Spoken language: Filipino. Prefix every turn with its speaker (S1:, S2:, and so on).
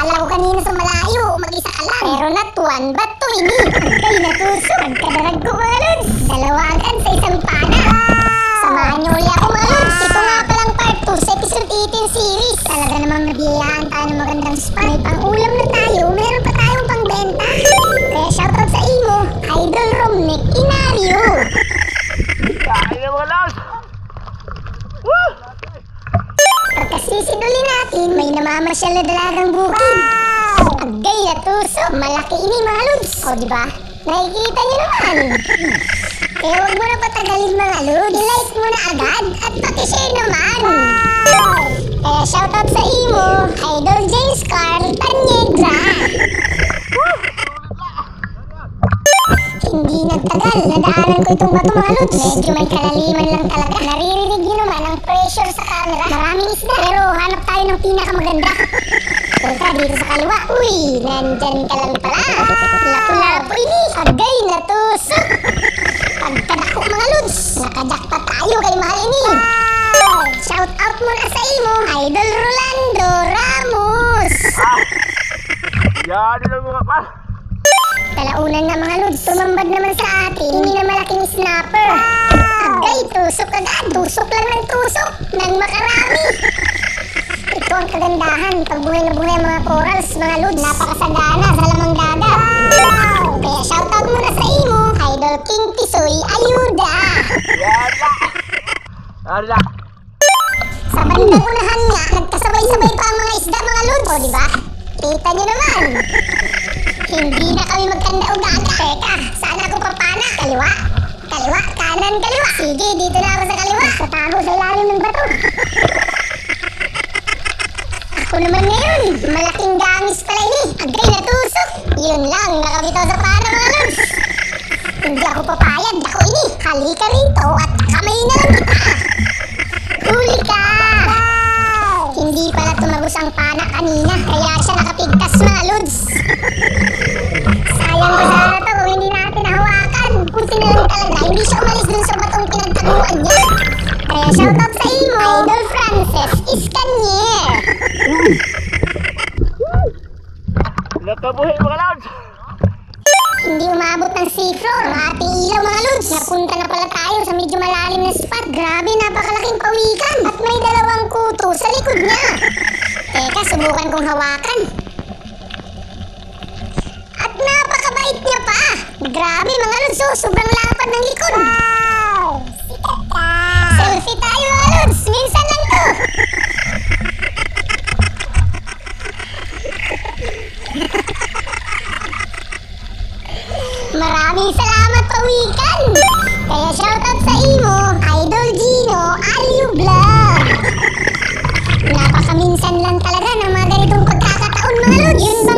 S1: Akala ko kanina sa malayo, mag-isa ka lang. Pero natuwan, ba't to ini? Agay natuso, pagkadarag ko mga lods. Dalawagan sa isang pana. Samahan niyo ulit ako mga lods. Ito nga palang part 2 sa episode 18 series. Talaga namang nabiyayaan tayo ng magandang spot. May pang-ulam na tayo, meron pa tayong pang-benta. Kaya shoutout sa imo, Idol Romnick Inario.
S2: Kain na mga lods! Woo!
S1: Pagkasisiduli natin, may namamasyal na dalagang bukid. Agay na tuso, malaki ini mga lods. O diba? Nakikita niyo naman. Kaya huwag mo na patagalin mga lods. I-like mo na agad at pakishare naman. Kaya shoutout sa imo, Idol James Carl Taniegra. Hindi nagtagal, nadaanan ko itong bato mga lods. Medyo may kalaliman lang talaga. Naririnig niyo naman ang pressure sa camera. Maraming isda, pero hanap tayo ng pinakamaganda. Teka, dito sa kaliwa. Uy, nandyan ka lang pala. Lapu-lapu ini. Agay na tusok. Pagkadako mga lods, nakajakta tayo kay mahal ini. Shout out muna sa imo, Idol Rolando Ramos.
S2: Yan na mga pa!
S1: Talaunan na mga lods, tumambad naman sa atin. Hindi na malaking snapper. Agay, tusok agad. Tusok lang ng tusok. Nang makarami. Ito ang kagandahan. Pag buhay na buhay ang mga corals, mga lods, napakasagana sa lamang dagat. Kaya shoutout muna sa imo, Idol King Tisoy Ayuda.
S2: Yan na! Yan na!
S1: Sa bandang unahan nga, nagkasabay-sabay pa ang mga isda mga lods. O diba? Kita nyo naman. Hindi na kami magkanda-ugaga. Teka, saan ako papana? Kaliwa? Kaliwa? Kanan? Kaliwa? Sige, dito na ako sa kaliwa. Tatago sa ilalim ng bato. Ako naman ngayon. Malaking gangis pala ini. Agay na tusok. Yun lang, nakabitaw sa pana mga lods. Hindi ako papayag. Ako ini. Halika rito at kamay na lang kita. Huli ka! Hindi pala tumagos ang pana kanina. Kaya siya nakapigtas mga lods. Sayang ko sana to kung hindi natin nahawakan. Buti na lang talaga, hindi siya umalis dun sa batong pinagtaguan niya. Kaya shoutout sa imo, Idol Frances Iscanier.
S2: Nakabuhay mga lods!
S1: Hindi umabot ng seafloor ang ating ilaw mga lods. Napunta na pala tayo sa medyo malalim na spot. Grabe, napakalaking pawikan. At may dalawang kuto sa likod niya. Teka, subukan kong hawakan. At napakabait niya pa. Grabe mga lods, oh, sobrang lapad ng likod. Wow! Sikat ka! Selfie tayo mga lods, minsan lang to. Maraming salamat pawikan. Kaya shoutout sa imo, Idol Gino Aliu Vlog. Napakaminsan lang talaga ng mga ganitong pagkakataon mga lods. Yun ba